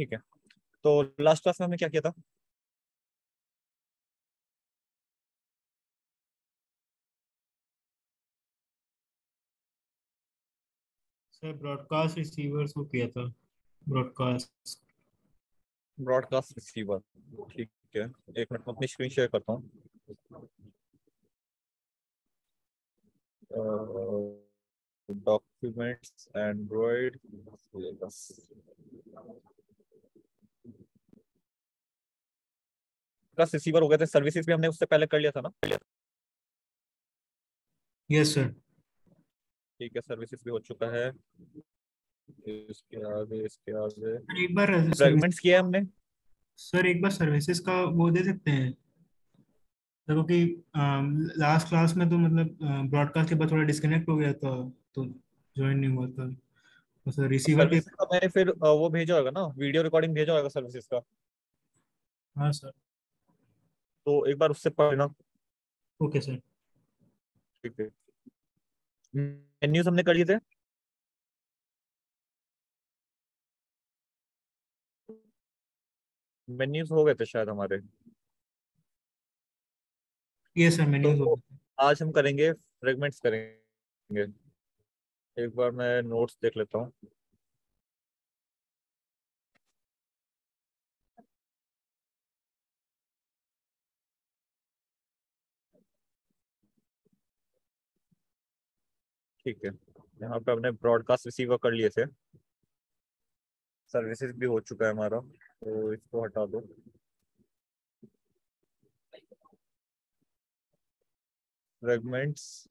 ठीक है, तो लास्ट क्लास में हमने क्या किया था? सर ब्रॉडकास्ट रिसीवर्स को किया था। ब्रॉडकास्ट। Broadcast receiver. ठीक है, एक मिनट में अपनी स्क्रीन शेयर करता हूँ। डॉक्यूमेंट्स एंड्रॉइड सिलेबस का रिसीवर हो गया था। सर्विसेज भी हमने उससे पहले कर लिया था ना? Yes sir. ठीक है, सर्विसेज भी हो चुका है। इसके आगे एक बार सर्विस फ्रेगमेंट्स किया है हमने। सर एक बार सर्विसेज का वो दे सकते हैं। देखो कि लास्ट क्लास में तो मतलब ब्रॉडकास्ट के बाद थोड़ा डिस्कनेक्ट हो गया था, तो ज्वाइन नहीं हुआ था। तो सर रिसीवर के। सर्विसेज का मैंने फिर वो भेजा होगा ना, वीडियो रिकॉर्डिंग भेजा होगा सर्विसेज का। हाँ सर। तो एक बार उससे पढ़ना। Okay sir. ठीक है, मेन्यूज हमने कर लिए थे। मेन्यूज हो गए थे शायद हमारे। ये सर मेन्यूज हो तो गए। आज हम करेंगे, फ्रेगमेंट्स करेंगे। एक बार मैं नोट्स देख लेता हूँ। ठीक है, यहाँ पे हमने ब्रॉडकास्ट रिसीवर कर लिए थे। सर्विसेज भी हो चुका है हमारा, तो इसको हटा दो। फ्रेगमेंट्स।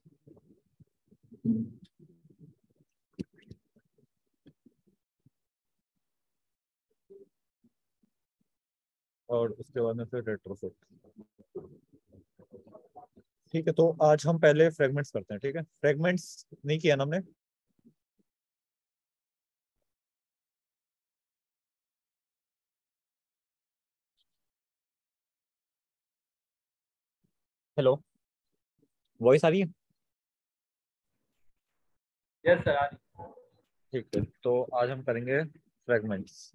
और उसके बाद में फिर रेट्रोफिट। ठीक है, तो आज हम पहले फ्रेगमेंट्स करते हैं। ठीक है, फ्रेगमेंट्स नहीं किया ना हमने? हेलो, वॉइस आ रही है? Yes sir. ठीक है, तो आज हम करेंगे फ्रेगमेंट्स।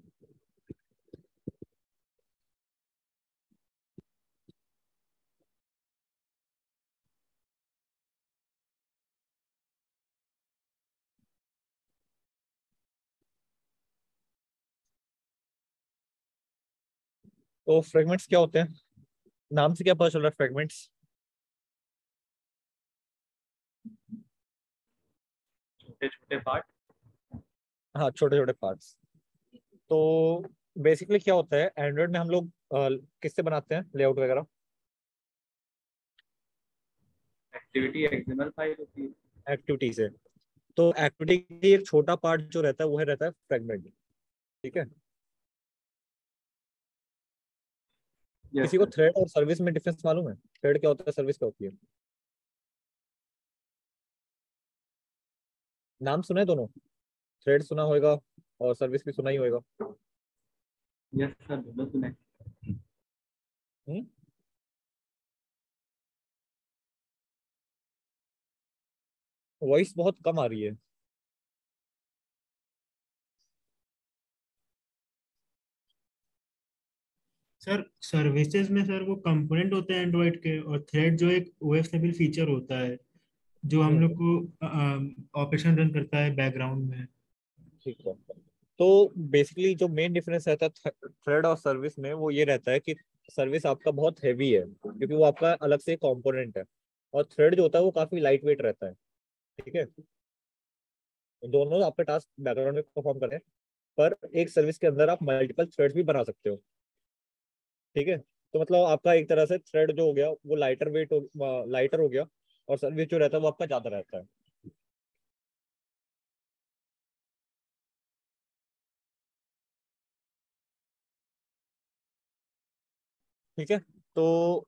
तो फ्रेगमेंट्स क्या होते हैं? नाम से क्या पता चल रहा है फ्रेगमेंट्स? छोटे छोटे पार्ट। हाँ, छोटे छोटे पार्ट्स। तो बेसिकली क्या होता है, एंड्रॉइड में हम लोग किससे बनाते हैं लेआउट वगैरह? एक्टिविटी एक्सएमएल फाइल होती है। एक्टिविटी से। तो एक्टिविटी की एक छोटा पार्ट जो रहता है वो है रहता है फ्रेगमेंट। ठीक है, यस किसी को सर। थ्रेड और सर्विस में डिफरेंस मालूम है? थ्रेड क्या होता है, सर्विस क्या होती है? नाम सुना है दोनों? थ्रेड सुना होगा और सर्विस भी सुना ही होगा। यस सर दोनों सुने। वॉइस बहुत कम आ रही है। सर सर्विसेज में सर वो कंपोनेंट होते हैं एंड्रॉइड के, और थ्रेड जो एक ओएस लेवल फीचर होता है जो हम लोग हम्म। को ऑपरेशन रन करता है बैकग्राउंड में। ठीक है, तो बेसिकली जो मेन डिफरेंस रहता है थ्रेड और सर्विस में वो ये रहता है कि सर्विस आपका बहुत हैवी है क्योंकि वो आपका अलग से कंपोनेंट है। और थ्रेड जो होता है वो काफी लाइट वेट रहता है। ठीक है, दोनों आपके टास्क बैकग्राउंड में परफॉर्म करते हैं, पर एक सर्विस के अंदर आप मल्टीपल थ्रेड्स भी बना सकते हो। ठीक है, तो मतलब आपका एक तरह से थ्रेड जो हो गया वो लाइटर हो गया, और सर्विस जो रहता है वो आपका ज्यादा रहता है। ठीक है, तो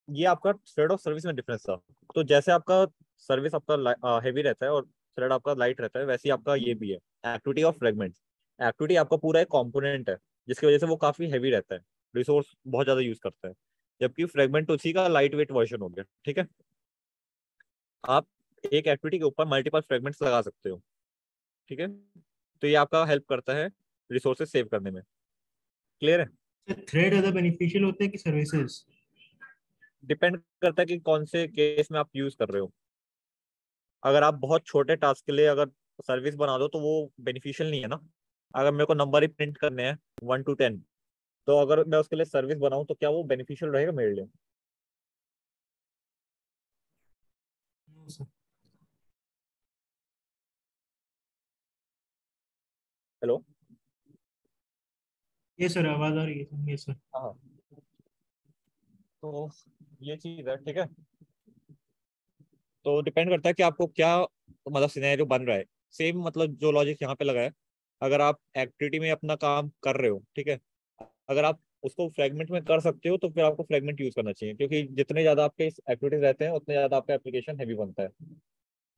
ये आपका थ्रेड और सर्विस में डिफरेंस था। तो जैसे आपका सर्विस आपका हैवी रहता है और थ्रेड आपका लाइट रहता है, वैसे ही आपका ये भी है। Activity of fragments. एक्टिविटी आपका पूरा एक कंपोनेंट है जिसकी वजह से वो काफी हैवी रहता है, रिसोर्स बहुत ज्यादा यूज करता है। जबकि फ्रेगमेंट उसी का लाइट वेट वर्जन हो गया। ठीक है, आप एक एक्टिविटी के ऊपर मल्टीपल फ्रेगमेंट्स लगा सकते हो। ठीक है, तो ये आपका हेल्प करता है रिसोर्सेज सेव करने में। क्लियर है? थ्रेड ज्यादा बेनिफिशियल होते हैं कि सर्विसेज? डिपेंड करता है कि कौन से केस में आप यूज कर रहे हो। अगर आप बहुत छोटे टास्क के लिए अगर सर्विस बना दो तो वो बेनिफिशियल नहीं है ना। अगर मेरे को नंबर ही प्रिंट करने हैं 1 to 10, तो अगर मैं उसके लिए सर्विस बनाऊं तो क्या वो बेनिफिशियल रहेगा मेरे लिए? हेलो। ये सर आवाज आ रही है सर, ये सर। हाँ, तो ये चीज है, ठीक है। तो डिपेंड करता है कि आपको क्या मतलब सिनेरियो बन रहा है। सेम मतलब जो लॉजिक यहाँ पे लगा है, अगर आप एक्टिविटी में अपना काम कर रहे हो, ठीक है, अगर आप उसको फ्रेगमेंट में कर सकते हो तो फिर आपको फ्रेगमेंट यूज करना चाहिए, क्योंकि जितने ज्यादा आपके एक्टिविटीज रहते हैं उतने ज्यादा आपका एप्लीकेशन हैवी बनता है।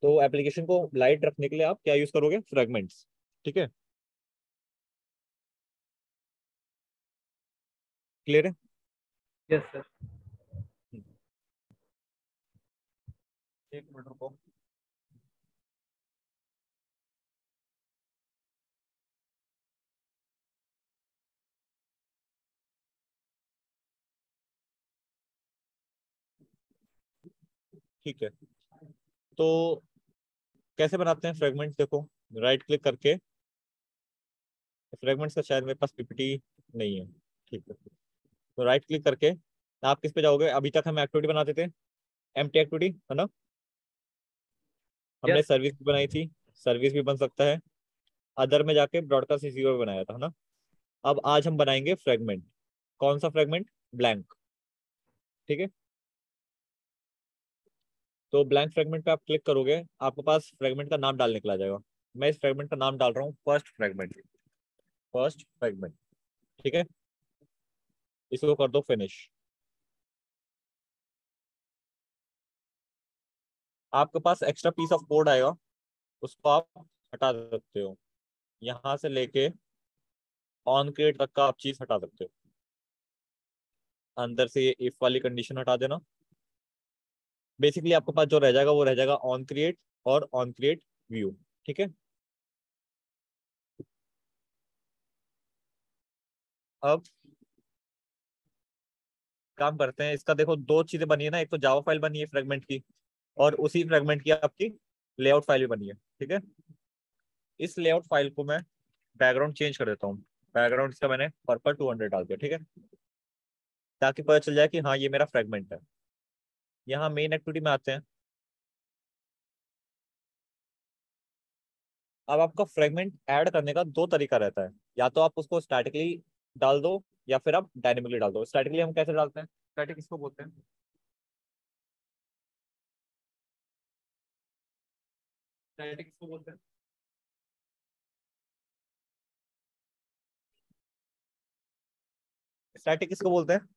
तो एप्लीकेशन को लाइट रखने के लिए आप क्या यूज करोगे? फ्रेगमेंट्स। ठीक है, क्लियर है? Yes sir. एक मिनट रुको। ठीक है, तो कैसे बनाते हैं फ्रेगमेंट्स? देखो, राइट क्लिक करके, फ्रेगमेंट्स का शायद मेरे पास पीपीटी नहीं है, ठीक है, तो राइट क्लिक करके आप किस पे जाओगे? अभी तक हम एक्टिविटी बनाते थे, एम्प्टी एक्टिविटी, है ना? हमने यस। सर्विस भी बनाई थी, सर्विस भी बन सकता है। अदर में जाके ब्रॉडकास्ट रिसीवर बनाया था, है ना? अब आज हम बनाएंगे फ्रेगमेंट। कौन सा फ्रेगमेंट? ब्लैंक। ठीक है, तो ब्लैंक फ्रेगमेंट पे आप क्लिक करोगे, आपके पास फ्रेगमेंट का नाम डालने के लिए आ जाएगा। मैं इस फ्रेगमेंट का नाम डाल रहा हूँ फर्स्ट फ्रेगमेंट। फर्स्ट फ्रेगमेंट, ठीक है, इसको कर दो फिनिश। आपके पास एक्स्ट्रा पीस ऑफ कोड आएगा, उसको आप हटा सकते हो। यहाँ से लेके ऑन क्रिएट तक का आप चीज हटा सकते हो। अंदर से ये इफ वाली कंडीशन हटा देना। बेसिकली आपके पास जो रह जाएगा वो रह जाएगा ऑन क्रिएट और ऑन क्रिएट व्यू। ठीक है, अब काम करते हैं इसका। देखो, दो चीजें बनी है ना, एक तो जावा फाइल बनी है फ्रेगमेंट की, और उसी फ्रेगमेंट की आपकी लेआउट फाइल भी बनी है। ठीक है, इस लेआउट फाइल को मैं बैकग्राउंड चेंज कर देता हूँ। बैकग्राउंड इसका मैंने पर्पल 200 डाल दिया, ठीक है, ताकि पता चल जाए कि हाँ ये मेरा फ्रेगमेंट है। यहाँ मेन एक्टिविटी में आते हैं। अब आपका फ्रेगमेंट ऐड करने का दो तरीका रहता है, या तो आप उसको स्टैटिकली डाल दो या फिर आप डायनेमिकली डाल दो। स्टैटिकली हम कैसे डालते हैं? स्टैटिक किसको बोलते हैं? स्टैटिक किसको बोलते हैं? स्टैटिक किसको बोलते हैं?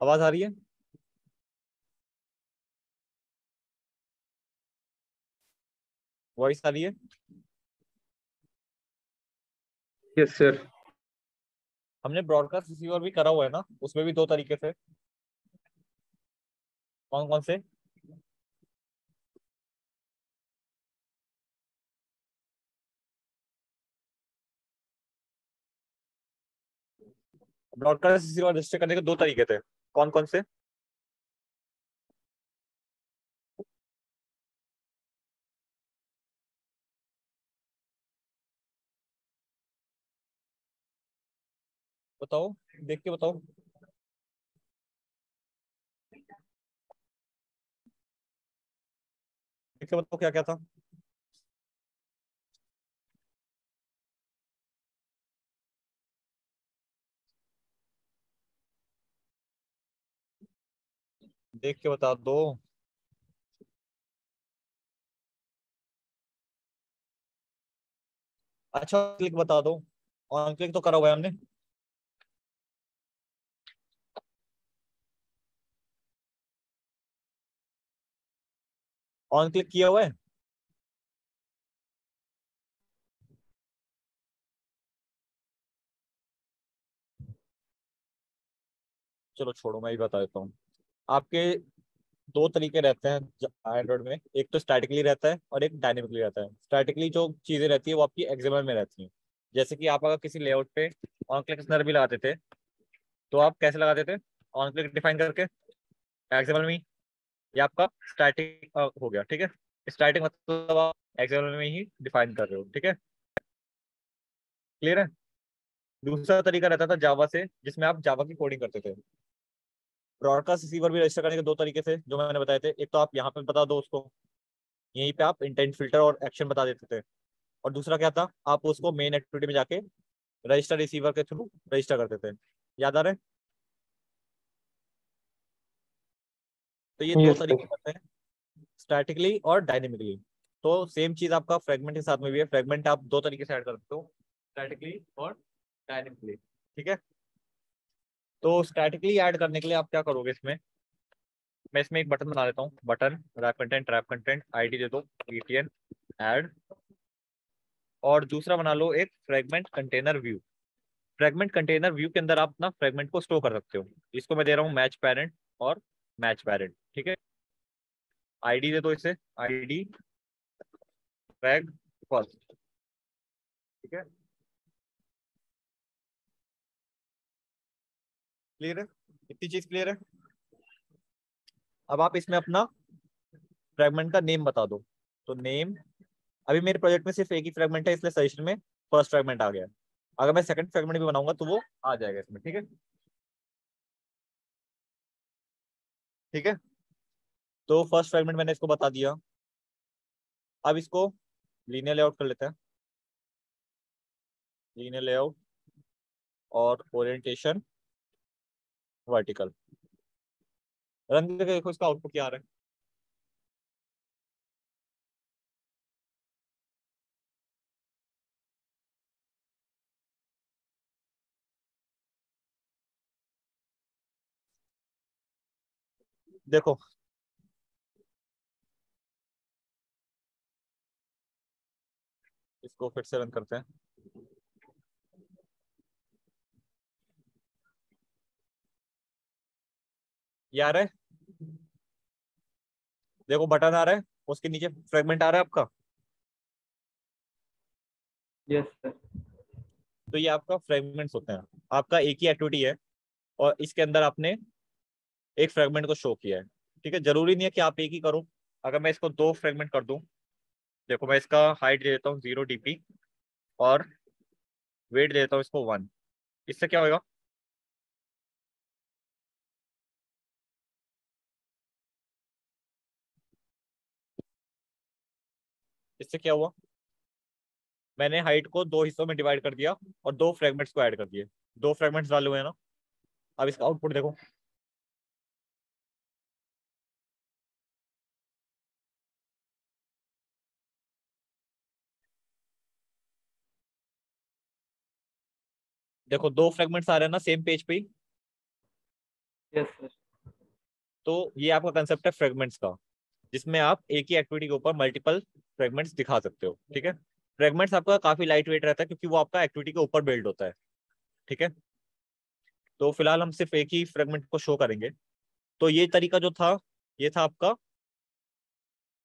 आवाज आ रही है? वॉइस आ रही है? Yes sir. हमने ब्रॉडकास्ट रिसीवर भी करा हुआ है ना, उसमें भी दो तरीके से। कौन कौन से? ब्रॉडकास्ट रिसीवर रजिस्टर करने के दो तरीके थे। कौन कौन से? बताओ, देख के बताओ। देख के बताओ क्या क्या था। देख के बता दो। अच्छा, क्लिक बता दो। ऑन क्लिक तो करा हुआ है हमने। ऑन क्लिक किया हुआ है। चलो छोड़ो, मैं ही बता देता हूँ आपके। दो तरीके रहते हैं एंड्रॉइड में, एक तो स्टैटिकली रहता है और एक डायनेमिकली रहता है। स्टैटिकली जो चीजें रहती है वो आपकी एक्सएमएल में रहती हैं। जैसे कि आप अगर किसी लेआउट पे ऑन क्लिक स्नर भी लगाते थे तो आप कैसे लगाते थे, ऑन क्लिक डिफाइन करके एक्सएमएल में ही। ये आपका स्टैटिक हो गया, ठीक है। स्टैटिक मतलब आप एक्सएमएल में ही डिफाइन कर रहे हो, ठीक है, क्लियर है। दूसरा तरीका रहता था जावा से, जिसमें आप जावा की कोडिंग करते थे। ब्रॉडकास्ट रिसीवर भी रजिस्टर करने के दो तरीके थे जो मैंने बताए थे। एक तो आप यहाँ पे बता दो उसको, यहीं पे आप इंटेंट फिल्टर और एक्शन बता देते थे। और दूसरा क्या था, आप उसको मेन एक्टिविटी में जाके रजिस्टर रिसीवर के थ्रू रजिस्टर करते थे। याद आ रहा है। तो ये दो यस तरीके सर। होते हैं, स्टैटिकली और डायनेमिकली। तो सेम चीज आपका फ्रेगमेंट के साथ में भी है। फ्रेगमेंट आप दो तरीके से ऐड कर सकते हो, स्टैटिकली और डायनेमिकली, ठीक है। तो स्टैटिकली ऐड करने के लिए आप क्या करोगे इसमें, मैं इसमें एक बटन बना देता हूँ, बटन रैप कंटेंट आईडी दे दो btn ऐड। और दूसरा बना लो एक fragment container view. Fragment container view के अंदर आप अपना फ्रेगमेंट को स्टोर कर सकते हो। इसको मैं दे रहा हूँ मैच पेरेंट और मैच पेरेंट, ठीक है। आईडी दे दो इसे, आईडी फ्रैग फर्स्ट, ठीक है, क्लियर है, इतनी चीज क्लियर है। अब आप इसमें अपना फ्रेगमेंट का नेम बता दो। तो नेम, अभी मेरे प्रोजेक्ट में सिर्फ एक ही फ्रेगमेंट है इसलिए सजेशन में फर्स्ट फ्रेगमेंट आ गया। अगर मैं सेकंड फ्रेगमेंट भी बनाऊंगा तो वो आ जाएगा इसमें, ठीक है, ठीक है। तो फर्स्ट फ्रेगमेंट मैंने इसको बता दिया। अब इसको लीनियर लेआउट कर लेते हैं, लीनियर लेआउट और ओरिएंटेशन वर्टिकल। रन करके देखो इसका आउटपुट क्या आ रहा है। देखो इसको फिर से रन करते हैं। ये आ रहा है, देखो बटन आ रहा है, उसके नीचे फ्रेगमेंट आ रहा है आपका। Yes sir. तो ये आपका फ्रेगमेंट्स होते हैं। आपका एक ही एक्टिविटी है और इसके अंदर आपने एक फ्रेगमेंट को शो किया है, ठीक है। जरूरी नहीं है कि आप एक ही करो। अगर मैं इसको दो फ्रेगमेंट कर दूं, देखो मैं इसका हाइट दे देता हूँ 0 dp और वेट दे देता हूँ इसको 1। इससे क्या होगा, इससे क्या हुआ, मैंने हाइट को दो हिस्सों में डिवाइड कर दिया और दो फ्रेगमेंट्स को ऐड कर दिए। दो फ्रेगमेंट्स डाले हुए हैं ना। अब इसका आउटपुट देखो, देखो दो फ्रेगमेंट्स आ रहे हैं ना सेम पेज पे ही। Yes sir. तो ये आपका कंसेप्ट है फ्रेगमेंट्स का, जिसमें आप एक ही एक्टिविटी के ऊपर मल्टीपल फ्रेगमेंट्स दिखा सकते हो, ठीक है। फ्रेगमेंट्स आपका काफी लाइट वेट रहता है क्योंकि वो आपका एक्टिविटी के ऊपर बिल्ड होता है, ठीक है। तो फिलहाल हम सिर्फ एक ही फ्रेगमेंट को शो करेंगे। तो ये तरीका जो था, ये था आपका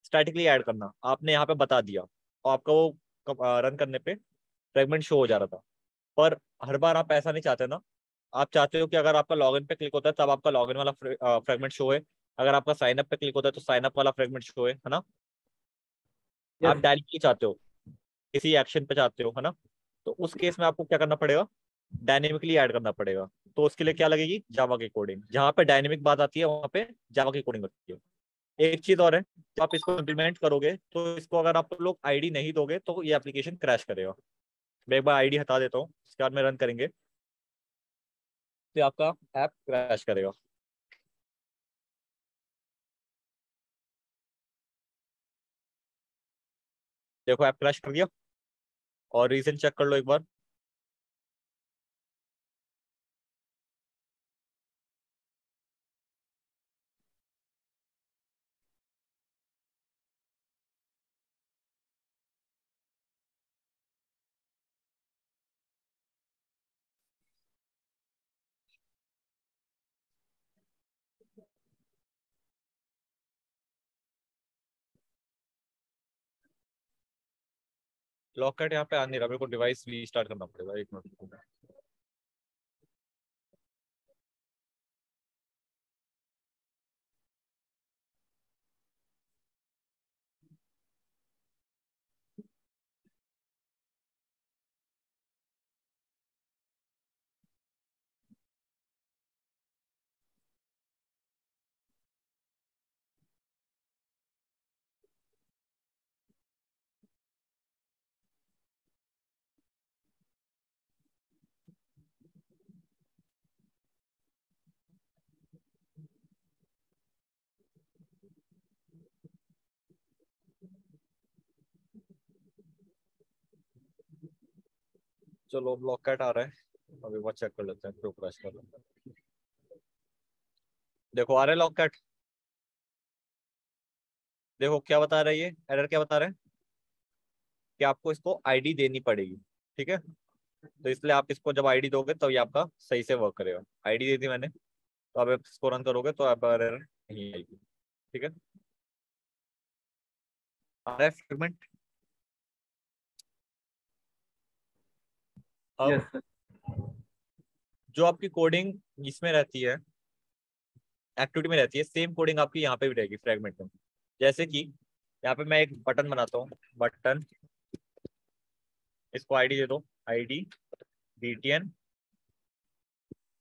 स्टैटिकली ऐड करना। आपने यहाँ पे बता दिया और आपका वो रन करने पे फ्रेगमेंट शो हो जा रहा था। पर हर बार आप ऐसा नहीं चाहते ना। आप चाहते हो कि अगर आपका लॉगिन पे क्लिक होता है तब आपका लॉगिन वाला फ्रेगमेंट शो है, अगर आपका साइन अप पे क्लिक होता है तो साइन अप वाला फ्रेगमेंट शो है ना। आप यस सर। डायरेक्टली चाहते हो, किसी एक्शन पे चाहते हो, है ना। तो उस केस में आपको क्या करना पड़ेगा, डायनेमिकली ऐड करना पड़ेगा। तो उसके लिए क्या लगेगी, जावा की कोडिंग। जहाँ पे डायनेमिक बात आती है वहाँ पे जावा की कोडिंग होती है। एक चीज और है, जब आप इसको इम्प्लीमेंट करोगे तो इसको अगर आप लोग आईडी नहीं दोगे तो ये एप्लीकेशन क्रैश करेगा। मैं एक बार आईडी हटा देता हूँ, इसके बाद में रन करेंगे तो आपका ऐप क्रैश करेगा। देखो ऐप क्रैश कर दिया, और रीजन चेक कर लो एक बार। लॉकआउट यहाँ पे आ नहीं रहा, मेरे को डिवाइस रीस्टार्ट करना पड़ेगा, एक मिनट। चलो लॉकआउट आ रहा है, अभी वो चेक कर लेते हैं, फिर क्रैश कर लेते हैं। देखो आ रहा है लॉकआउट, देखो क्या बता रहा है ये एरर, क्या बता रहा है कि आपको इसको आईडी देनी पड़ेगी, ठीक है। तो इसलिए आप इसको जब आईडी दोगे तो ये आपका सही से वर्क करेगा। आईडी दे दी मैंने, तो अब आप इसको रन करोगे तो आप एरर नहीं आएगी, ठीक है। आ रहा है फ्रेगमेंट। अब यस सर। जो आपकी कोडिंग इसमें रहती है, एक्टिविटी में रहती है, सेम कोडिंग आपकी यहाँ पे भी रहेगी फ्रेगमेंट में। जैसे कि यहाँ पे मैं एक बटन बनाता हूँ, बटन, इसको आईडी दे दो, आईडी btn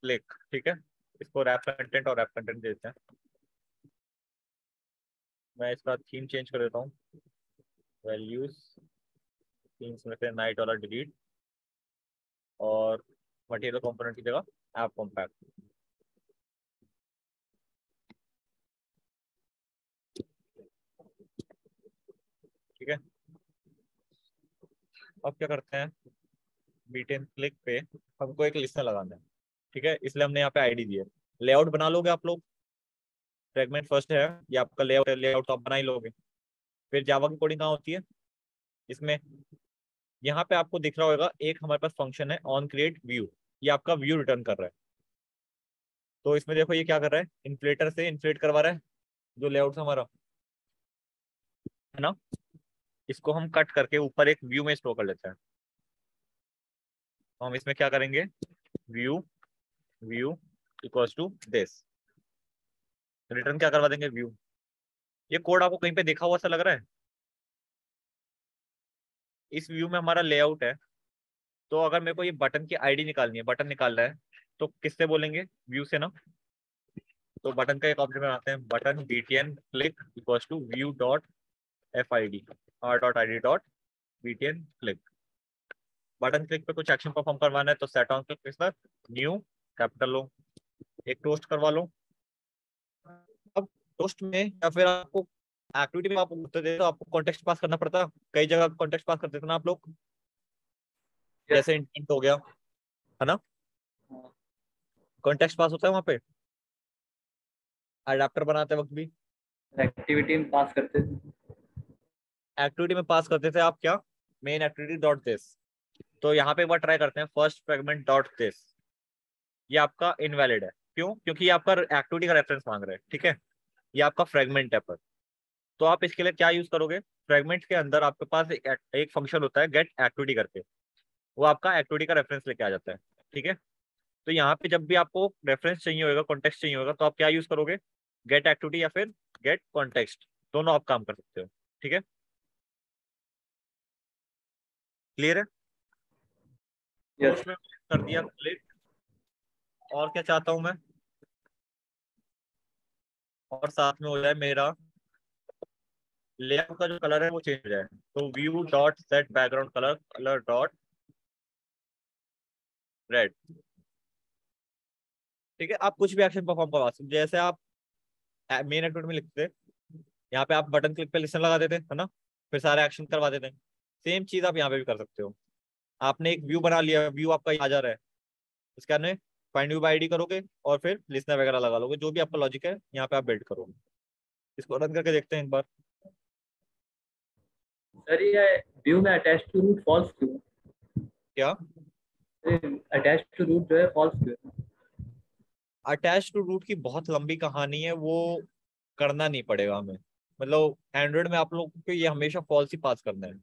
क्लिक, ठीक है। इसको रैप कंटेंट और रैप कंटेंट देते हैं। मैं इसका थीम चेंज कर देता हूँ, वैल्यूज थीम्स में से नाइट वाला डिलीट, और मटेरियल कंपोनेंट की जगह ऐप कॉम्पैक्ट, ठीक है। अब क्या करते हैं, btn क्लिक पे हमको एक लिस्टनर लगाना है, ठीक है, इसलिए हमने यहाँ पे आईडी दी है। लेआउट बना लोगे आप लोग, फ्रेगमेंट फर्स्ट है, ये आपका लेआउट है, लेआउट तो आप बना ही लोगे। फिर जावा की कोडिंग कहाँ होती है, इसमें यहाँ पे आपको दिख रहा होगा एक हमारे पास फंक्शन है ऑन क्रिएट व्यू, ये आपका व्यू रिटर्न कर रहा है। तो इसमें देखो ये क्या कर रहा है, इन्फ्लेटर से इन्फ्लेट करवा रहा है जो लेआउट हमारा है ना, इसको हम कट करके ऊपर एक व्यू में स्टोर कर लेते हैं। तो हम इसमें क्या करेंगे, view view equals to this, return क्या करवा देंगे, व्यू। ये कोड आपको कहीं पे देखा हुआ सा लग रहा है, इस व्यू में हमारा लेआउट है। तो अगर मेरे को ये बटन की आईडी निकालनी है, बटन निकालना है, तो किससे बोलेंगे, व्यू से ना। तो बटन का एक ऑब्जेक्ट बनाते हैं, button btn click equals to view dot fid r.id.btn click. Button click पे कुछ एक्शन परफॉर्म करवाना है तो सेट ऑन क्लिक इस पर न्यू कैपिटल लो, एक टोस्ट करवा लो। अब टोस्ट में या फिर आपको एक्टिविटी में आप उत्तर दे तो आपको कॉन्टेक्स्ट पास करना पड़ता है, कई जगह कॉन्टेक्स्ट पास करते थे ना आप लोग, यस। जैसे इंटेंट हो गया है ना, कॉन्टेक्स्ट पास होता है वहां पे अडेप्टर बनाते वक्त भी। एक्टिविटी में पास करते थे। एक्टिविटी में पास करते थे आप क्या, मेन एक्टिविटी डॉट दिस। तो यहाँ पे एक बार ट्राई करते हैं, फर्स्ट फ्रेगमेंट डॉट दिस, ये आपका इनवैलिड है। क्यों, क्योंकि ये आपका एक्टिविटी का रेफरेंस मांग रहा है, ठीक है, ये आपका फ्रेगमेंट है। पर तो आप इसके लिए क्या यूज करोगे, फ्रेगमेंट के अंदर आपके पास एक फंक्शन होता है गेट एक्टिविटी करके, वो आपका एक्टिविटी का रेफरेंस लेके आ जाता है, ठीक है। तो यहाँ पे जब भी आपको रेफरेंस चाहिए होगा, कॉन्टेक्स्ट चाहिए होगा, तो आप क्या यूज करोगे, गेट एक्टिविटी या फिर गेट कॉन्टेक्स्ट, दोनों आप काम कर सकते हो, ठीक है। क्लियर है। तो यस। उसमें कर दिया क्लिक, और क्या चाहता हूं मैं, और साथ में हो जाए मेरा लेआउट का जो कलर है वो चेंज हो जाए। तो view dot set background colour, colour dot red, ठीक है। आप कुछ भी एक्शन परफॉर्म करवा सकते, जैसे आप मेन एक्टिविटी में लिखते थे, यहाँ पे आप बटन क्लिक पे लिसन लगा देते है ना, फिर सारे एक्शन करवा देते हैं। सेम चीज आप यहाँ पे भी कर सकते हो। आपने एक व्यू बना लिया, व्यू आपका आ जा रहा है, इसके अंदर फाइंड व्यू बाई आईडी करोगे और फिर लिसनर वगैरह लगा लोगे, जो भी आपका लॉजिक है यहाँ पे आप बिल्ड करोगे। इसको रन करके देखते हैं एक बार। सर ये व्यू में अटैच टू रूट फॉल्स क्यों क्या, है? अटैच टू रूट जो है फॉल्स क्यों है? अटैच टू रूट की बहुत लंबी कहानी है, वो करना नहीं पड़ेगा हमें। मतलब एंड्रॉइड में आप लोग को ये हमेशा फॉल्स ही पास करना है।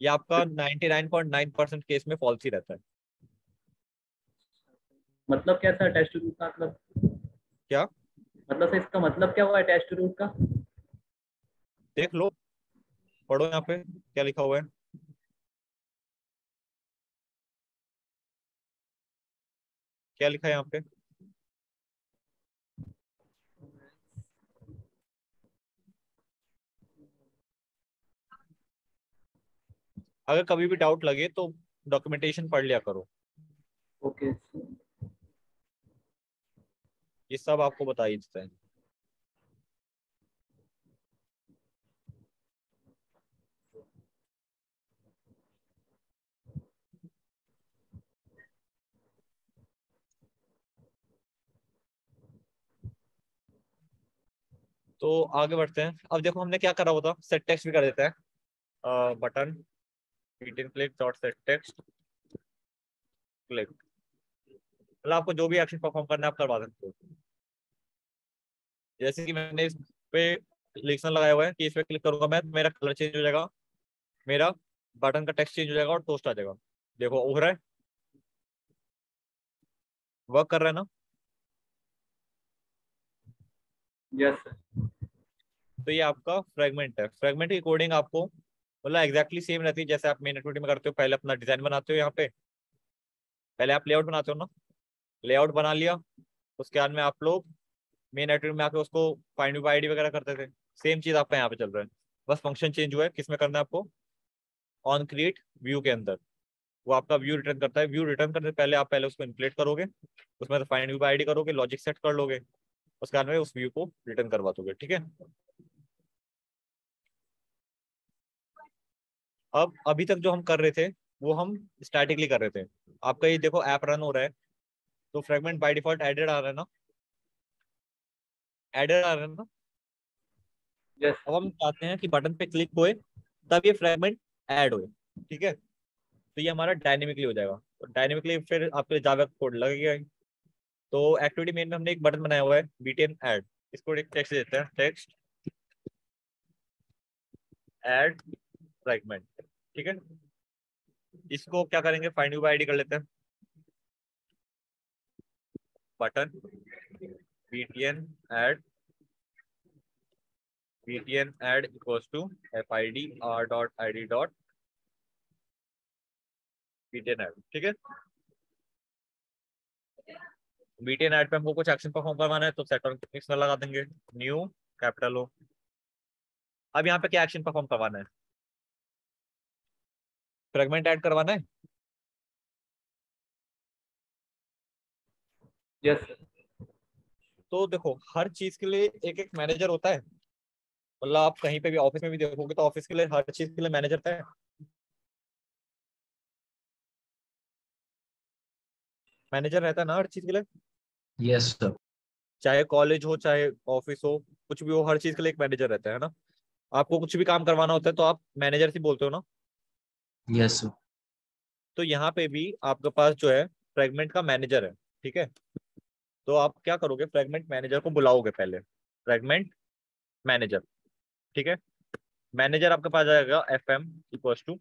ये आपका 99.9% केस में फॉल्स ही रहता है। मतलब क्या था अटैच टू रूट का मतलब? क्या? मतलब से इसका मतलब क्या हुआ अटैच टू रूट का? देख लो, पढ़ो यहाँ पे क्या लिखा हुआ है। क्या लिखा है यहाँ पे? अगर कभी भी डाउट लगे तो डॉक्यूमेंटेशन पढ़ लिया करो, ओके। ये सब आपको बता ही देता है। तो आगे बढ़ते हैं। अब देखो हमने क्या करा हुआ था, सेट टेक्स्ट भी कर देते हैं। Button BTN click dot set text click, मतलब आपको जो भी एक्शन परफॉर्म करना है आप करवा सकते हो। जैसे कि मैंने इस पे लिखना लगाया हुआ है कि इस पे क्लिक करूंगा मैं तो मेरा कलर चेंज हो जाएगा, मेरा बटन का टेक्स्ट चेंज हो जाएगा और टोस्ट आ जाएगा। देखो हो रहा है, वर्क कर रहा है ना। Yes sir. तो ये आपका फ्रेगमेंट है। फ्रेगमेंट की कोडिंग आपको मतलब एग्जैक्टली सेम रहती है जैसे आप मेन एक्टिविटी में करते हो। पहले अपना डिजाइन बनाते हो, यहाँ पे पहले आप लेआउट बनाते हो ना, लेआउट बना लिया, उसके बाद में आप लोग मेन एक्टिविटी में आके उसको फाइंड बाय आईडी वगैरह करते थे। सेम चीज आपका यहाँ पे चल रहा है, बस फंक्शन चेंज हुआ है। किस में करना है आपको? ऑन क्रिएट व्यू के अंदर वो आपका व्यू रिटर्न करता है। व्यू रिटर्न करने से पहले आप पहले उसको इन्फ्लेट करोगे, उसमें से फाइंड व्यू बाय आईडी करोगे, लॉजिक सेट कर लोगे, उसके बाद में उस व्यू को रिटर्न करवा दोगे। ठीक है। अब अभी तक जो हम कर रहे थे वो हम स्टैटिकली कर रहे थे। आपका ये देखो ऐप रन हो रहा है तो फ्रेगमेंट बाय डिफॉल्ट एडेड आ रहा है ना, एडेड आ रहा है ना। यस। अब हम चाहते हैं कि बटन पे क्लिक होए तब ये फ्रेगमेंट ऐड होए। ठीक है, तो ये हमारा डायनेमिकली हो जाएगा। तो डायनेमिकली फिर आपके जावा कोड लगेगा ही। तो एक्टिविटी मेन में हमने एक बटन बनाया हुआ है बीटीएन ऐड, इसको एक टेक्स्ट देते हैं, टेक्स्ट ऐड फ्रेगमेंट। ठीक है, इसको क्या करेंगे, फाइंड बाय आईडी कर लेते हैं, button BTN add, BTN add equals to FID R.ID dot BTN add. ठीक है, बीटीएन ऐड पे हमको कुछ एक्शन परफॉर्म करवाना है तो सेट ऑन क्लिक में लगा देंगे, न्यू कैपिटल O। अब यहाँ पे क्या एक्शन परफॉर्म करवाना है? फ्रेगमेंट ऐड करवाना है। Yes sir. तो देखो हर चीज के लिए एक एक मैनेजर होता है, मतलब आप कहीं पे भी ऑफिस में भी देखोगे तो ऑफिस के लिए हर चीज के लिए मैनेजर है, मैनेजर रहता है ना हर चीज के लिए। Yes sir. चाहे कॉलेज हो चाहे ऑफिस हो, कुछ भी हो, हर चीज के लिए एक मैनेजर रहता है ना। आपको कुछ भी काम करवाना होता है तो आप मैनेजर से बोलते हो ना। Yes sir. तो यहाँ पे भी आपके पास जो है फ्रेगमेंट का मैनेजर है। ठीक है, तो आप क्या करोगे, फ्रेगमेंट मैनेजर को बुलाओगे पहले, फ्रेगमेंट मैनेजर। ठीक है, मैनेजर आपके पास आएगा FM इक्वल्स टू,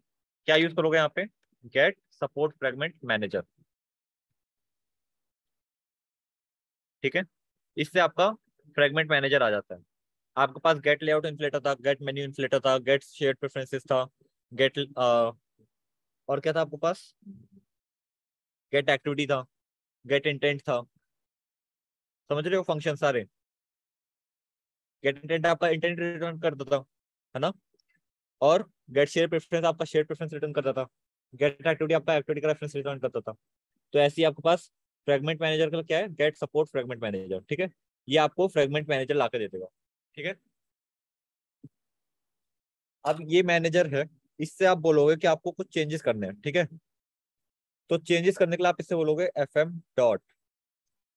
क्या यूज करोगे यहाँ पे, गेट सपोर्ट फ्रेगमेंट मैनेजर। ठीक है, इससे आपका फ्रेगमेंट मैनेजर आ जाता है। आपके पास गेट लेआउट इन्फ्लेटर था, गेट मेन्यू इन्फ्लेटर था, गेट शेयर प्रेफरेंसेस था, गेट और क्या था आपके पास, गेट एक्टिविटी था, गेट इंटेंट था। समझ रहे हो फंक्शन सारे। गेट इंटेंट आपका इंटेंट रिटर्न करता था, है ना। और गेट शेयर प्रेफरेंस आपका शेयर प्रेफरेंस रिटर्न करता था, गेट एक्टिविटी आपका एक्टिविटी का रेफरेंस रिटर्न करता था। तो ऐसे ही आपके पास फ्रेगमेंट मैनेजर का क्या है, गेट सपोर्ट फ्रेगमेंट मैनेजर। ठीक है, ये आपको फ्रेगमेंट मैनेजर ला के दे देगा। ठीक है, अब ये मैनेजर है, इससे आप बोलोगे कि आपको कुछ चेंजेस करने हैं। ठीक है, तो चेंजेस करने के लिए आप इससे बोलोगे FM डॉट,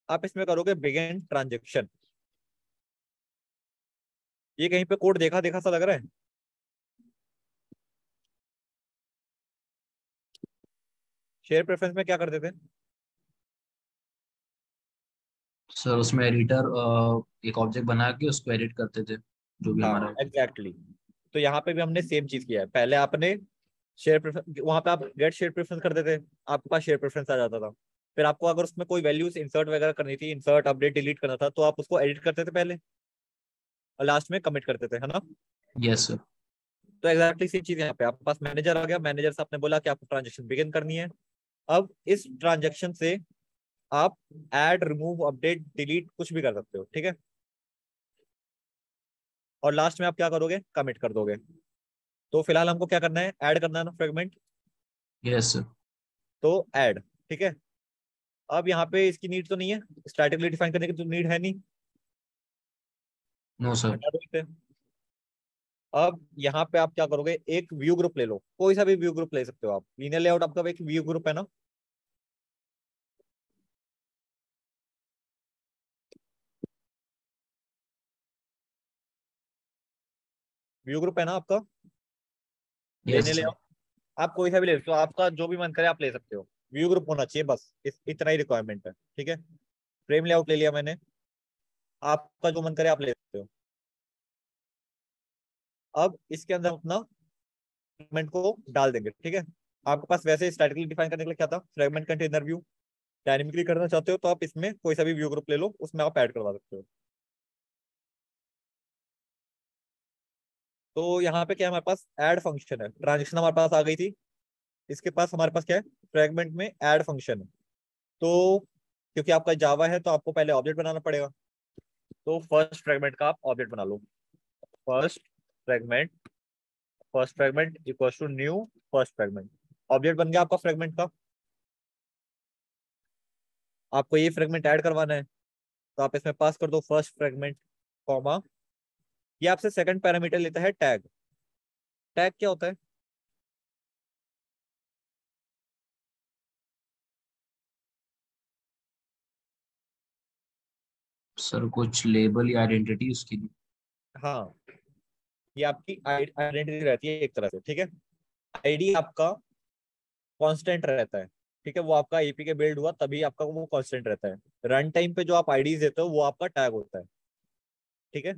आप इसमें करोगे बिगिन ट्रांजेक्शन। ये कहीं पे कोड देखा देखा सा लग रहा है। शेयर प्रेफरेंस में क्या करते थे? सर उसमें एडिटर एक ऑब्जेक्ट बना के उसको एडिट करते थे जो भी हाँ हमारा। Exactly exactly. तो यहाँ पे भी हमने सेम चीज किया है। पहले आपने शेयर प्रेफरेंस, वहां पे आप गेट शेयर प्रेफरेंस कर देते, आपके पास शेयर प्रेफरेंस आ जाता था। फिर आपको अगर उसमें कोई वैल्यूज इंसर्ट वगैरह करनी थी, इंसर्ट अपडेट डिलीट करना था, तो आप उसको एडिट करते थे पहले और लास्ट में कमिट करते थे, है ना। Yes sir. तो एग्जैक्टली सेम चीज यहाँ पे आपके पास मैनेजर आ गया, मैनेजर से आपने बोला कि आपको ट्रांजेक्शन बिगिन करनी है। अब इस ट्रांजेक्शन से आप ऐड, रिमूव, अपडेट, डिलीट कुछ भी कर सकते हो, ठीक है। और लास्ट में आप क्या करोगे, कमिट कर दोगे। तो फिलहाल हमको क्या करना है, ऐड करना है ना फ्रेगमेंट, यस सर। तो ऐड, ठीक है। अब यहाँ पे इसकी नीड तो नहीं है, स्टैटिकली डिफाइन करने की तो नीड है नहीं, नो सर। हटा दो इसे। अब यहाँ पे आप क्या करोगे, एक व्यू ग्रुप ले लो, कोई सा भी व्यू ग्रुप ले सकते हो आप, लीनियर लेआउट आपका एक व्यू ग्रुप है ना। व्यू ग्रुप है ना आपका, यस लीनियर सर। लेआउट। आप कोई सा भी ले सकते हो, आपका जो भी मन करे आप ले सकते हो, व्यू ग्रुप होना चाहिए बस, इतना ही रिक्वायरमेंट है, ठीक है। फ्रेम लेआउट ले लिया मैंने, आपका जो मन करे आप ले सकते हो। अब इसके अंदर अपना फ्रेगमेंट को डाल देंगे, ठीक है। आपके पास वैसे स्टैटिकली डिफाइन करने के लिए क्या था, फ्रेगमेंट कंटेनर व्यू। डायनेमिकली करना चाहते हो तो आप इसमें कोई सा भी व्यू ग्रुप ले लो, उसमें आप ऐड करवा सकते हो। तो यहाँ पे क्या है, हमारे पास ऐड फंक्शन है, ट्रांजेक्शन हमारे पास आ गई थी। इसके पास हमारे पास क्या है, फ्रेगमेंट में ऐड फंक्शन है। तो क्योंकि आपका जावा है तो आपको पहले ऑब्जेक्ट बनाना पड़ेगा। तो फर्स्ट फ्रेगमेंट का आप ऑब्जेक्ट बना लो, first fragment, first fragment equal to new first fragment. Object बन गया आपका फ्रेगमेंट का। आपको ये फ्रेगमेंट ऐड करवाना है, तो आप इसमें पास कर दो फर्स्ट फ्रेगमेंट, कॉमा। ये आपसे सेकंड पैरामीटर लेता है टैग। टैग क्या होता है, सर कुछ लेबल या आइडेंटिटी उसकी दी। हाँ, ये आपकी आइडेंटिटी रहती है एक तरह से, ठीक है। आईडी आपका कांस्टेंट रहता है, ठीक है, वो आपका एपी के बिल्ड हुआ तभी आपका वो कांस्टेंट रहता है। रन टाइम पे जो आप आईडीज देते हो वो आपका टैग होता है, ठीक है।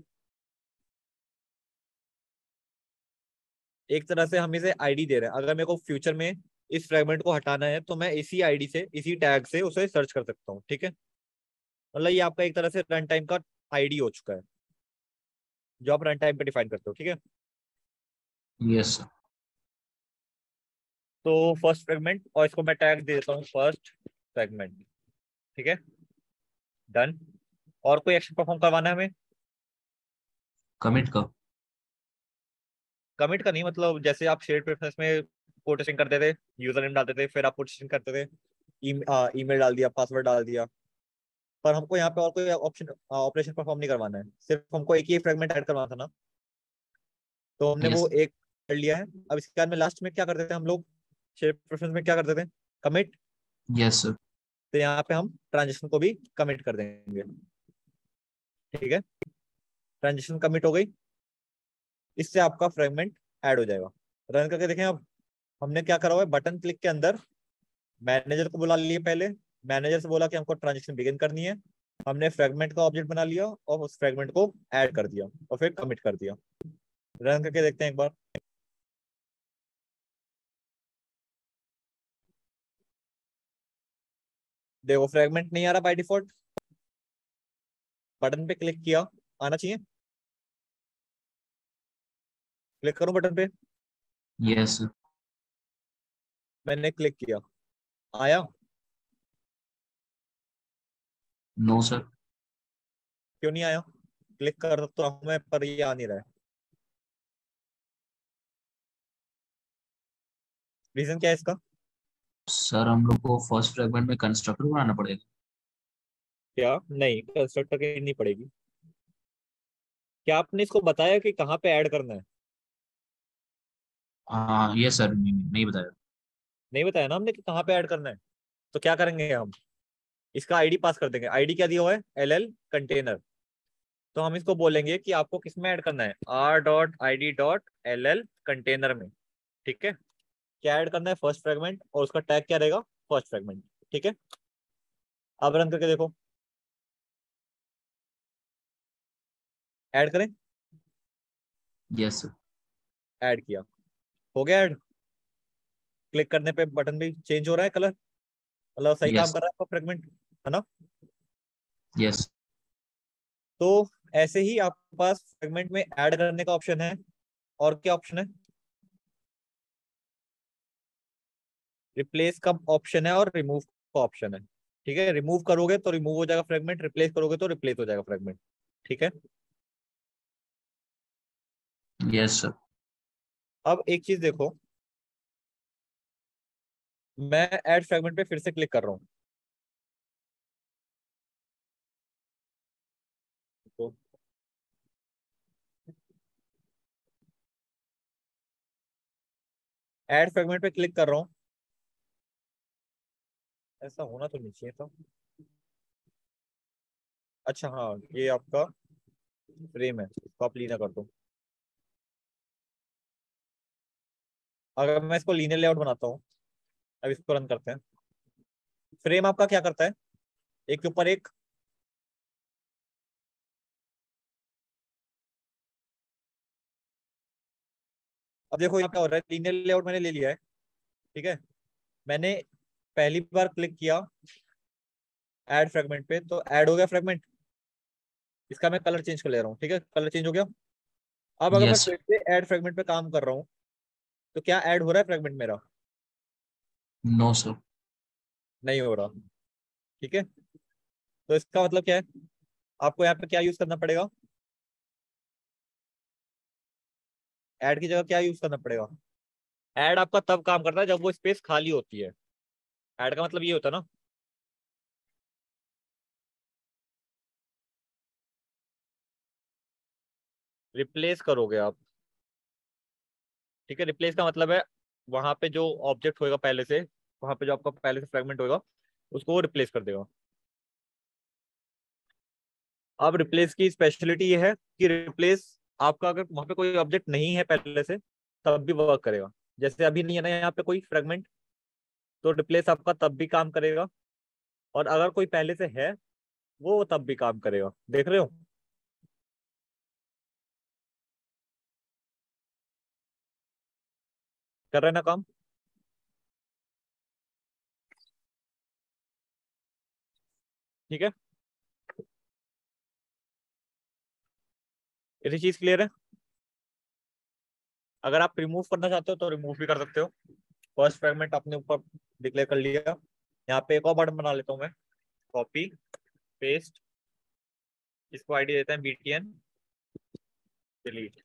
एक तरह से हम इसे आईडी दे रहे हैं, अगर मेरे को फ्यूचर में इस फ्रेगमेंट को हटाना है तो मैं इसी आईडी से, इसी टैग से उसे सर्च कर सकता हूँ, ठीक है। मतलब ये आपका एक तरह से रन टाइम का आईडी हो चुका है, जो आप रन टाइम पे डिफाइन करते हो, ठीक है। Yes sir. तो फर्स्ट फ्रेगमेंट, और इसको मैं टैग दे देता हूँ फर्स्ट फ्रेगमेंट, ठीक है, डन। और कोई एक्शन परफॉर्म करवाना है हमें, कमिट का। कमिट का नहीं, मतलब जैसे आप शेयर प्रेफरेंस में कोटेशन करते थे, यूजर नेम डालते थे, फिर आप कोटेशन करते थे, ईमेल डाल दिया, पासवर्ड डाल दिया। पर हमको यहाँ पे और कोई ऑप्शन, ऑपरेशन परफॉर्म नहीं करवाना है, सिर्फ हमको एक ही फ्रेगमेंट ऐड करवाना था ना। तो हमने यस। वो एक कर लिया है। अब इसके बाद में लास्ट में क्या करते थे हम लोग, शेयर प्रेफरेंस में क्या करते थे, कमिट। Yes sir. तो यहाँ पे हम ट्रांजेक्शन को भी कमिट कर देंगे, ठीक है। ट्रांजेक्शन कमिट हो गई, इससे आपका फ्रेगमेंट ऐड हो जाएगा। रन करके देखें अब, हमने क्या करा हुआ है, बटन क्लिक के अंदर मैनेजर को बुला लिए पहले, मैनेजर से बोला कि हमको ट्रांजेक्शन बिगिन करनी है। हमने फ्रेगमेंट का ऑब्जेक्ट बना लिया और उस फ्रेगमेंट को ऐड कर दिया और फिर कमिट कर दिया। रन करके देखते हैं एक बार। देखो फ्रेगमेंट नहीं आ रहा बाय डिफॉल्ट, बटन पे क्लिक किया, आना चाहिए। क्लिक करूं बटन पे, यस सर। मैंने क्लिक किया, आया। No sir. क्यों नहीं आया, क्लिक कर तो हूं मैं पर ये आ नहीं रहा है, रीजन क्या है इसका। सर हम लोग को फर्स्ट फ्रेगमेंट में कंस्ट्रक्टर बनाना पड़ेगा। क्या नहीं, कंस्ट्रक्टर की नहीं पड़ेगी। क्या आपने इसको बताया कि कहाँ पे ऐड करना है, हाँ यस सर, नहीं बताया। नहीं बताया ना हमने कि कहाँ पे ऐड करना है। तो क्या करेंगे हम, इसका आईडी पास कर देंगे। आईडी क्या दिया हुआ है, एल कंटेनर। तो हम इसको बोलेंगे कि आपको किस में ऐड करना है, r.id.ll कंटेनर में, ठीक है। क्या ऐड करना है, फर्स्ट फ्रेगमेंट, और उसका टैग क्या रहेगा, फर्स्ट फ्रेगमेंट, ठीक है। अब रन करके देखो, ऐड करें, यस सर। ऐड किया, हो गया ऐड। क्लिक करने पे बटन भी चेंज हो रहा है कलर, मतलब सही काम यस कर रहा है आपका फ्रेगमेंट, है ना? यस तो ऐसे ही आपके पास फ्रेगमेंट में ऐड करने का ऑप्शन है, और क्या ऑप्शन है? रिप्लेस का ऑप्शन है और रिमूव का ऑप्शन है। ठीक है, रिमूव करोगे तो रिमूव हो जाएगा फ्रेगमेंट, रिप्लेस करोगे तो रिप्लेस हो जाएगा फ्रेगमेंट। ठीक है, यस सर। अब एक चीज देखो, मैं ऐड फ्रेगमेंट पे फिर से क्लिक कर रहा हूँ, तो ऐड फ्रेगमेंट पे क्लिक कर रहा हूँ, ऐसा होना तो नहीं चाहिए था। अच्छा हाँ, ये आपका फ्रेम है, इसको आप लीना कर दो। अगर मैं इसको लीनियर लेआउट बनाता हूँ, अब इसको रन करते हैं। फ्रेम आपका क्या करता है, एक के ऊपर एक, अब देखो यहाँ क्या हो रहा है, लीनियर लेआउट मैंने ले लिया है। ठीक है, मैंने पहली बार क्लिक किया ऐड फ्रेगमेंट पे तो ऐड हो गया फ्रेगमेंट, इसका मैं कलर चेंज कर ले रहा हूँ। ठीक है, कलर चेंज हो गया। अब अगर मैं यस फिर से ऐड फ्रेगमेंट पे काम कर रहा हूँ, तो क्या ऐड हो रहा है फ्रेगमेंट मेरा? No sir. नहीं हो रहा। ठीक है, तो इसका मतलब क्या है, आपको यहाँ पे क्या यूज करना पड़ेगा, ऐड की जगह क्या यूज करना पड़ेगा? ऐड आपका तब काम करता है जब वो स्पेस खाली होती है। ऐड का मतलब ये होता है ना, रिप्लेस करोगे आप। ठीक है, रिप्लेस का मतलब है वहां पे जो ऑब्जेक्ट होएगा पहले से, वहां पे जो आपका पहले से फ्रेगमेंट होएगा, उसको वो रिप्लेस कर देगा। अब रिप्लेस की स्पेशलिटी ये है कि रिप्लेस आपका अगर वहां पे कोई ऑब्जेक्ट नहीं है पहले से, तब भी वर्क करेगा। जैसे अभी नहीं है ना यहाँ पे कोई फ्रेगमेंट, तो रिप्लेस आपका तब भी काम करेगा, और अगर कोई पहले से है, वो तब भी काम करेगा। देख रहे हो? कर रहे हैं ना काम? ठीक है, ये चीज क्लियर है? अगर आप रिमूव करना चाहते हो तो रिमूव भी कर सकते हो। फर्स्ट फ्रेगमेंट आपने ऊपर डिक्लेयर कर लिया, यहाँ पे एक और बटन बना लेता हूँ मैं, कॉपी पेस्ट, इसको आईडी देते हैं btn delete,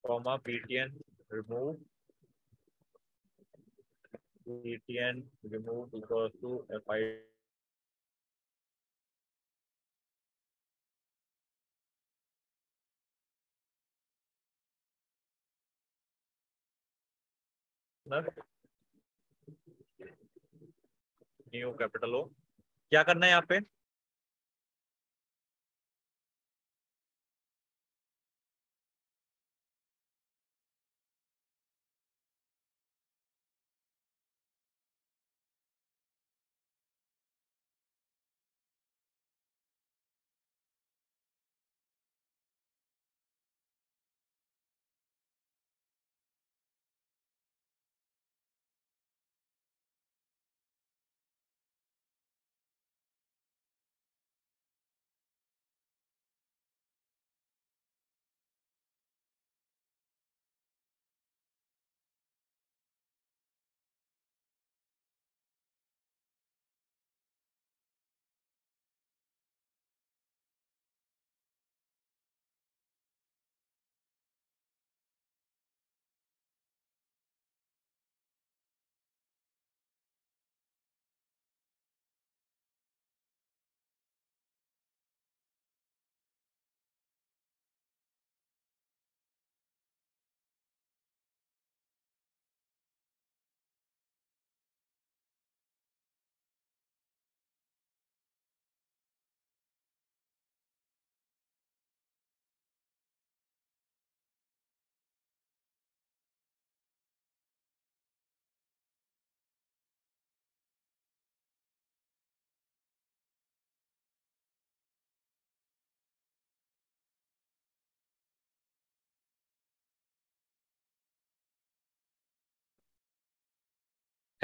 comma btn remove, btn remove equal to fi। New capital हो, क्या करना है यहाँ पे,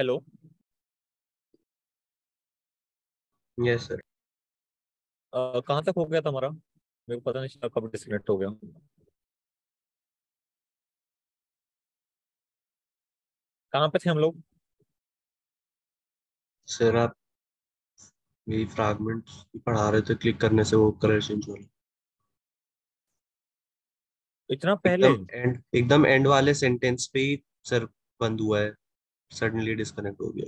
हेलो। Yes sir. कहाँ तक हो गया था हमारा? मेरे को पता नहीं चला कब डिस्कनेक्ट हो गया। कहाँ पे थे हम लोग? सर आप यही फ्रैगमेंट पढ़ा रहे थे, क्लिक करने से वो कलर चेंज हो रहा है। इतना पहले? एकदम एंड वाले सेंटेंस पे ही सर बंद हुआ है, सडनली डिस्कनेक्ट हो गया।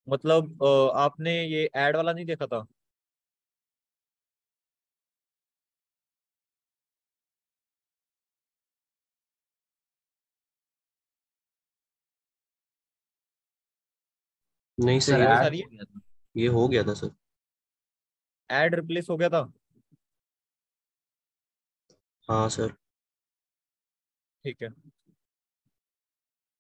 मतलब आपने ये ऐड वाला नहीं देखा था? नहीं सर, सर वॉइस आ ऐड रही हो है? गया था। ये हो गया था सर। ऐड रिप्लेस हो गया था? हाँ सर। ठीक है।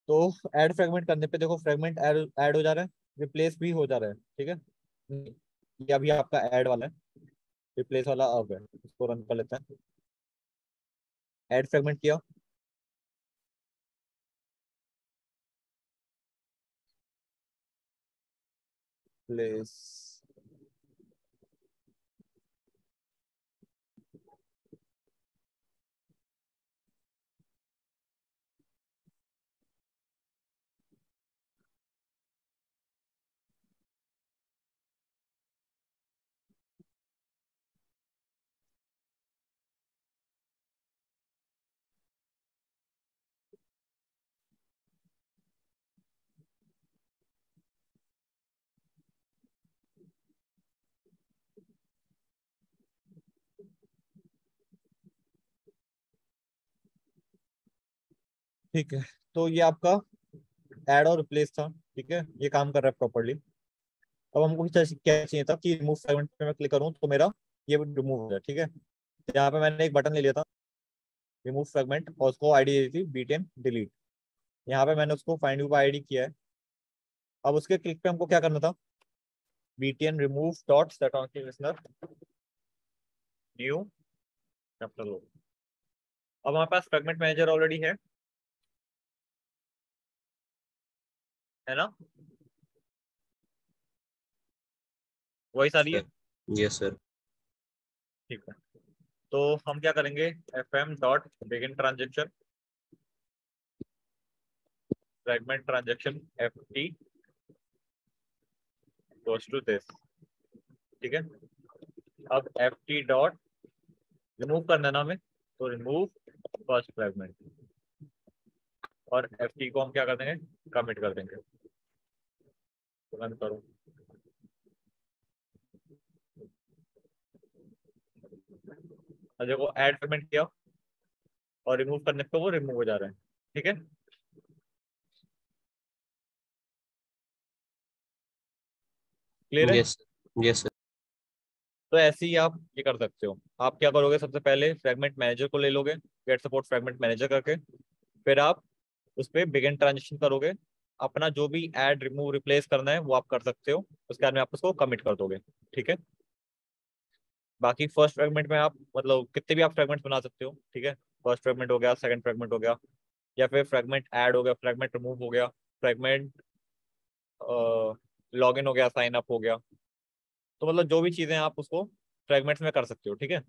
तो ऐड फ्रेगमेंट करने पे देखो, फ्रेगमेंट ऐड हो जा रहा है, रिप्लेस भी हो जा रहा है, ठीक है। ये अभी आपका ऐड वाला है, रिप्लेस वाला अब है, इसको रन कर लेते हैं। ऐड फ्रेगमेंट किया, प्लेस। ठीक है, तो ये आपका ऐड और रिप्लेस था, ठीक है, ये काम कर रहा है प्रॉपरली। अब हमको क्या चाहिए था कि रिमूव फ्रेगमेंट पे मैं क्लिक करूं तो मेरा ये रिमूव हो जाए, ठीक है। यहाँ पे मैंने एक बटन ले लिया था, रिमूव फ्रेगमेंट, और उसको आईडी दी थी बीटेन डिलीट। यहाँ पे मैंने उसको फाइंड यू आईडी किया है। अब उसके क्लिक पे हमको क्या करना था, btn remove dot set on की listener न्यू कैपिटल O। अब हमारे पास फ्रेगमेंट मैनेजर ऑलरेडी है ना? वॉइस आ रही है? Sir yes sir. ठीक है, तो हम क्या करेंगे, fm dot begin transaction fragment transaction ft goes to this, ठीक है। अब ft डॉट रिमूव करना है ना हमें, तो रिमूव फर्स्ट फ्रेगमेंट, और ft को हम क्या कर देंगे, कमिट कर देंगे। रन करो। और देखो ऐड फ्रेगमेंट किया और रिमूव करने पे वो रिमूव हो जा रहा है, ठीक है। क्लियर है? Yes yes sir. तो ऐसे ही आप ये कर सकते हो। आप क्या करोगे, सबसे पहले फ्रेगमेंट मैनेजर को ले लोगे, गेट सपोर्ट फ्रेगमेंट मैनेजर करके, फिर आप उस पर बिगिन ट्रांजेक्शन करोगे। अपना जो भी ऐड रिमूव रिप्लेस करना है वो आप कर सकते हो, उसके बाद में आप उसको कमिट कर दोगे, ठीक है। बाकी फर्स्ट फ्रेगमेंट में आप मतलब कितने भी आप फ्रेगमेंट बना सकते हो, ठीक है। फर्स्ट फ्रेगमेंट हो गया, सेकंड फ्रेगमेंट हो गया, या फिर फ्रेगमेंट ऐड हो गया, फ्रेगमेंट रिमूव हो गया, फ्रेगमेंट लॉगिन हो गया, साइन अप हो गया। तो मतलब जो भी चीजें आप उसको फ्रेगमेंट्स में कर सकते हो, ठीक है।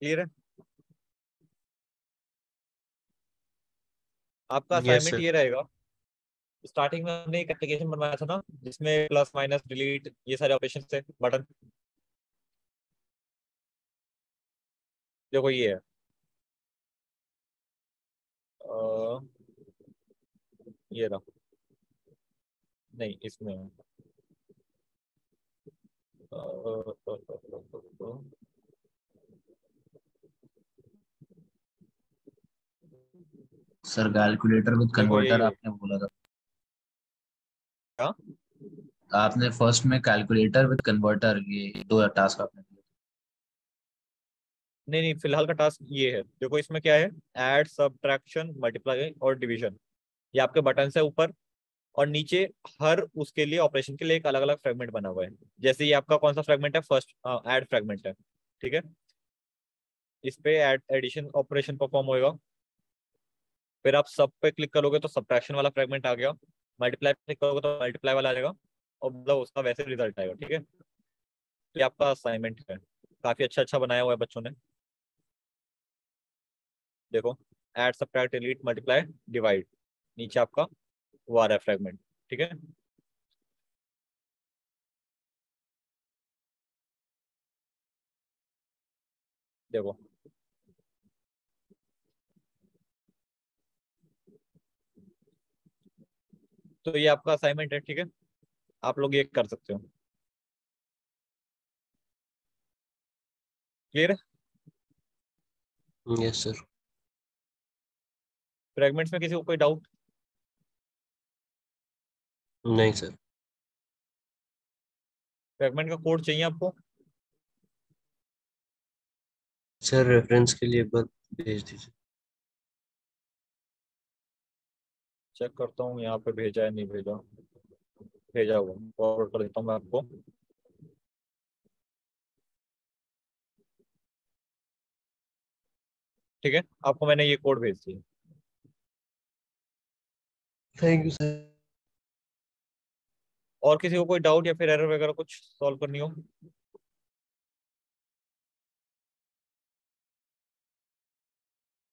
क्लियर है? आपका यस असाइनमेंट सर। ये रहेगा, स्टार्टिंग में हमने एक एप्लीकेशन बनवाया था ना जिसमें प्लस माइनस डिलीट ये सारे ऑपरेशन थे, बटन। देखो ये है, अ, ये रहा, नहीं इसमें है। सर कैलकुलेटर विद देखो यही कन्वर्टर है आपने बोला था। क्या? आपने फर्स्ट में कैलकुलेटर विद कन्वर्टर ये दो टास्क आपने दिए। नहीं नहीं, फिलहाल का टास्क ये है, देखो इसमें क्या है, ऐड सब्ट्रैक्शन मल्टीप्लाई और डिवीजन। ये आपके बटन से ऊपर और नीचे हर उसके लिए ऑपरेशन के लिए एक अलग अलग फ्रेगमेंट बना हुआ है। जैसे ये आपका कौन सा फ्रेगमेंट है, फर्स्ट ऐड फ्रेगमेंट है, ठीक है। इस पे एडिशन ऑपरेशन परफॉर्म होएगा। फिर आप सब पे क्लिक करोगे तो सब्ट्रैक्शन वाला फ्रेगमेंट आ गया, मल्टीप्लाई पे क्लिक करोगे तो मल्टीप्लाई वाला आ जाएगा, और मतलब उसका वैसे रिजल्ट आएगा। ठीक है, तो ये आपका असाइनमेंट है, काफी अच्छा अच्छा बनाया हुआ है बच्चों ने। देखो, add subtract delete multiply divide, नीचे आपका वो आ रहा है फ्रेगमेंट। ठीक है, देखो तो ये आपका असाइनमेंट है। ठीक है, आप लोग ये कर सकते हो। क्लियर है? Yes sir. फ्रेगमेंट्स में किसी को कोई डाउट? नहीं सर। फ्रेगमेंट का कोड चाहिए आपको? सर रेफरेंस के लिए एक बार भेज दीजिए। चेक करता हूँ यहाँ पे भेजा है नहीं भेजा, भेजा हुआ, फॉरवर्ड कर देता हूँ मैं आपको। ठीक है, आपको मैंने ये कोड भेज दिया। Thank you sir. और किसी को कोई डाउट या फिर एरर वगैरह कुछ सॉल्व करनी हो?